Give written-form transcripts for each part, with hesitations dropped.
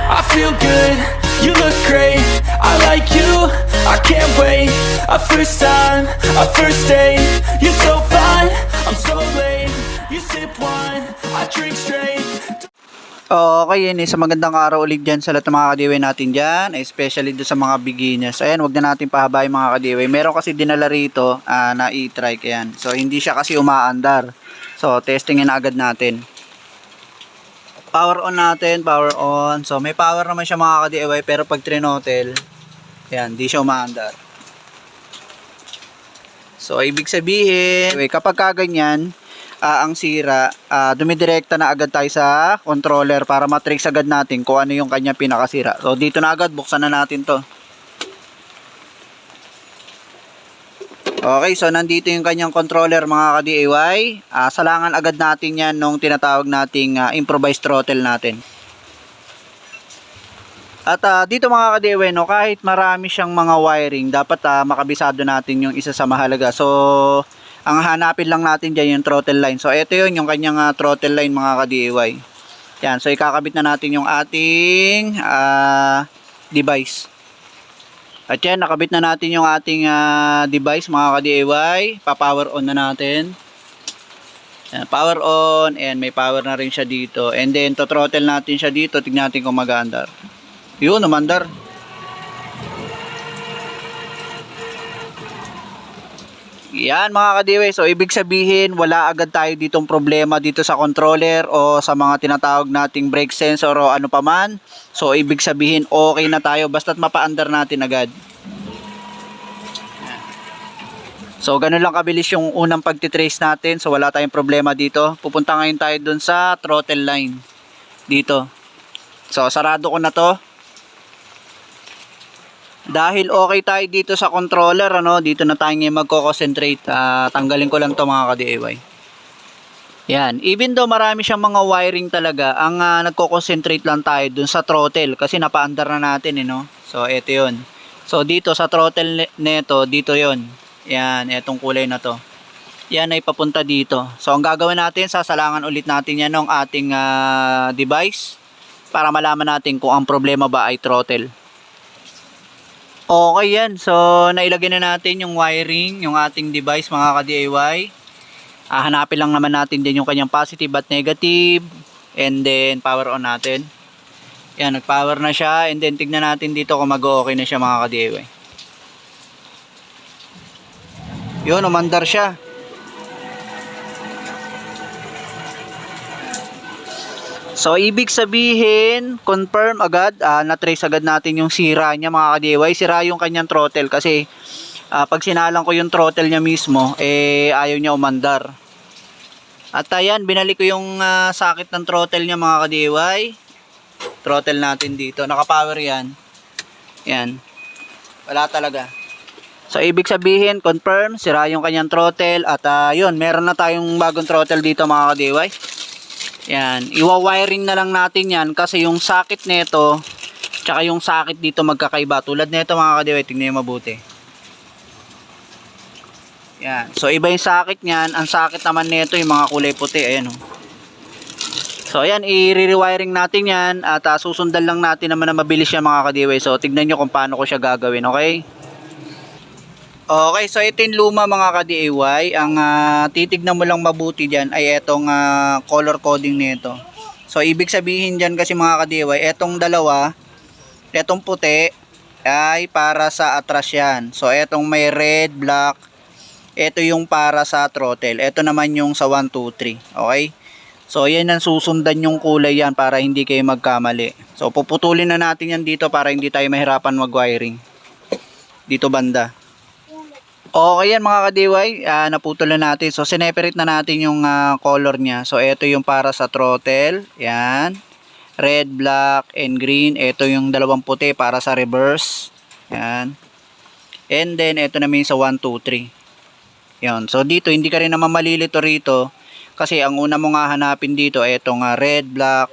I feel good, you look great, I like you, I can't wait. A first time, a first date, you're so fine, I'm so late. You sip wine, I drink straight. Okay, yun sa magandang araw ulit dyan sa lahat ng mga kadiway natin dyan, especially doon sa mga beginners. Ayan, wag na natin pahabayin mga kadiway. Meron kasi dinala rito na e-trike yan. So, hindi siya kasi umaandar. So, testingin na agad natin. Power on natin, power on. So, may power naman siya mga kadiway, pero pag trinotel, ayan, hindi siya umaandar. So, ibig sabihin, kapag kaganyan, ang sira, dumidirekta na agad tayo sa controller para matrace agad natin kung ano yung kanya pinakasira. So dito na agad, buksan na natin to. Okay, so nandito yung kanyang controller mga ka-DIY. Salangan agad natin yan nung tinatawag nating improvised throttle natin. At dito mga ka-DIY, no, kahit marami siyang mga wiring, dapat makabisado natin yung isa sa mahalaga. So ang hanapin lang natin dyan yung throttle line. So, ito yun, yung kanyang throttle line mga ka-DIY. Yan, so ikakabit na natin yung ating device. At yan, nakabit na natin yung ating device mga ka-DIY. Pa-power on na natin. Yan, power on, and may power na rin siya dito. And then, to throttle natin siya dito. Tignan natin kung mag-andar. Yun, umandar. Yan mga kadiway, so ibig sabihin wala agad tayo ditong problema dito sa controller o sa mga tinatawag nating brake sensor o ano pa man. So ibig sabihin okay na tayo basta't mapa-under natin agad. So ganun lang kabilis yung unang pagtitrace natin, so wala tayong problema dito. Pupunta ngayon tayo dun sa throttle line dito. So sarado ko na to. Dahil okay tayo dito sa controller, ano, dito na tayo ngayon magko-concentrate. Tanggalin ko lang to mga ka-DIY. Yan, even though marami siyang mga wiring talaga, ang nagko-concentrate lang tayo dun sa throttle kasi napa-under na natin, no? So ito 'yon. So dito sa throttle neto, dito 'yon. Yan, etong kulay na to. Yan ay papunta dito. So ang gagawin natin, sasalangan ulit natin yan ng ating device para malaman natin kung ang problema ba ay throttle. Okay yan, so nailagay na natin yung wiring, yung ating device mga ka-DIY. Hanapin lang naman natin din yung kanyang positive at negative. And then power on natin. Yan, nag-power na siya. And then tignan natin dito kung mag-okay na siya mga ka-DIY. Yun, umandar siya. So, ibig sabihin, confirm agad, na-trace agad natin yung sira niya mga ka-DIY. Sira yung kanyang throttle kasi pag sinalang ko yung throttle niya mismo, ayaw niya umandar. At ayan, binalik ko yung sakit ng throttle niya mga ka-DIY. Throttle natin dito. Naka-power yan. Yan. Wala talaga. So, ibig sabihin, confirm, sira yung kanyang throttle. At yun, meron na tayong bagong throttle dito mga ka-DIY. Yan, iwa-wiring na lang natin yan kasi yung sakit nito tsaka yung sakit dito magkakaiba. Tulad nito mga ka-DIY, tingnan nyo mabuti. Yan, so iba yung sakit niyan. Ang sakit naman nito yung mga kulay puti. Ayan, oh. So ayan, i-rewiring natin yan at susundan lang natin naman na mabilis yan mga ka-DIY. So tignan nyo kung paano ko siya gagawin, okay? Okay, so ito yung luma mga ka-DIY. Ang titignan mo lang mabuti dyan ay etong color coding nito. So ibig sabihin dyan kasi mga ka-DIY, etong dalawa, etong puti ay para sa atras yan. So etong may red, black, ito yung para sa throttle. Ito naman yung sa 1, 2, 3. Okay? So yan ang susundan yung kulay yan para hindi kayo magkamali. So puputulin na natin yan dito para hindi tayo mahirapan mag-wiring. Dito banda. Okay yan mga ka-DIY, naputol na natin. So sineperate na natin yung color niya. So ito yung para sa throttle. Yan. Red, black, and green. Ito yung dalawang puti para sa reverse. Yan. And then ito naman sa 1, 2, 3. Yan. So dito hindi ka rin naman malilito rito. Kasi ang una mo nga hanapin dito ay itong red, black,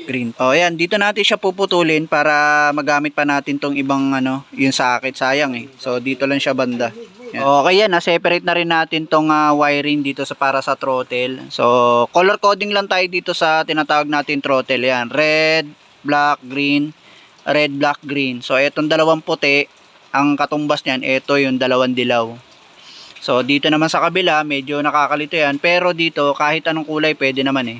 green. O yan, dito natin siya puputulin para magamit pa natin tong ibang yung sakit. Sayang eh. So dito lang siya banda. Yan. Okay yan, separate na rin natin tong wiring dito sa para sa throttle. So color coding lang tayo dito sa tinatawag natin throttle. Yan, red, black, green, red, black, green. So etong dalawang puti, ang katumbas niyan, ito yung dalawang dilaw. So dito naman sa kabila, medyo nakakalito yan. Pero dito, kahit anong kulay, pwede naman eh.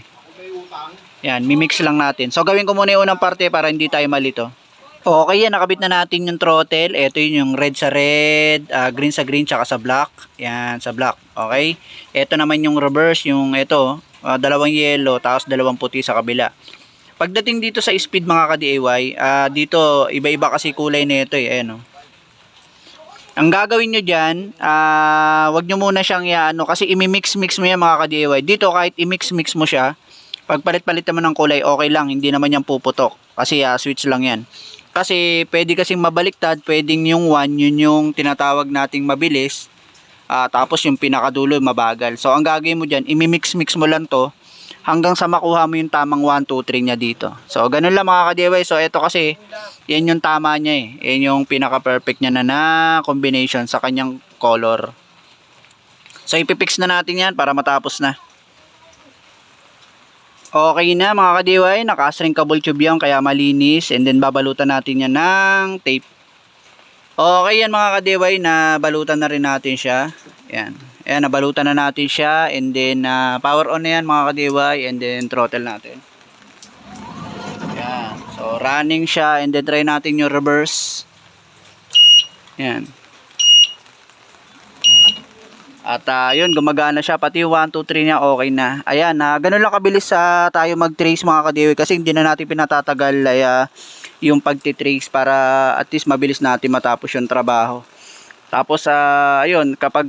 Yan, mimix lang natin. So gawin ko muna yung unang parte para hindi tayo malito. Okay, yan, nakabit na natin yung throttle. Ito yung red sa red, green sa green, tsaka sa black. Yan, sa black. Okay. Ito naman yung reverse, yung ito, dalawang yellow, tapos dalawang puti sa kabila. Pagdating dito sa speed mga ka-DIY, dito iba-iba kasi kulay nito eh. Ayan, oh. Ang gagawin nyo dyan, wag nyo muna siyang kasi imimix-mix mo yan mga ka-DIY. Dito kahit imix-mix mo siya, pagpalit-palit naman ng kulay, okay lang, hindi naman yan puputok. Kasi switch lang yan. Kasi pwede kasing mabaliktad, pwedeng yung 1, yun yung tinatawag nating mabilis. Tapos yung pinakadulo mabagal. So ang gagawin mo dyan, imimix-mix mo lang to hanggang sa makuha mo yung tamang 1, 2, 3 niya dito. So ganun lang mga ka-DIY. So ito kasi, yan yung tama niya eh. Yan yung pinaka-perfect niya na combination sa kanyang color. So ipipix na natin yan para matapos na. Okay na mga ka-DIY, naka-shrinkable tube yan kaya malinis, and then babalutan natin yan ng tape. Okay yan mga ka-DIY, nabalutan na rin natin siya. Yan. Ayan, nabalutan na natin siya, and then power on na yan mga ka-DIY, and then throttle natin. Yan. So running siya, and then try natin yung reverse. Yan. At yun, gumagana siya. Pati 1, 2, 3 niya okay na. Ayan, ganun lang kabilis tayo mag-trace mga ka-DIY. Kasi hindi na natin pinatatagal yung pagtitrace para at least mabilis natin matapos yung trabaho. Tapos, ayun, kapag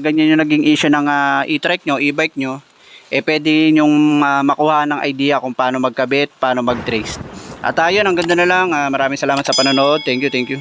ganyan yung naging issue ng e-trike nyo, e-bike nyo, pwede nyong makuha ng idea kung paano magkabit, paano mag-trace. At ayun, ang ganda na lang. Maraming salamat sa panonood. Thank you, thank you.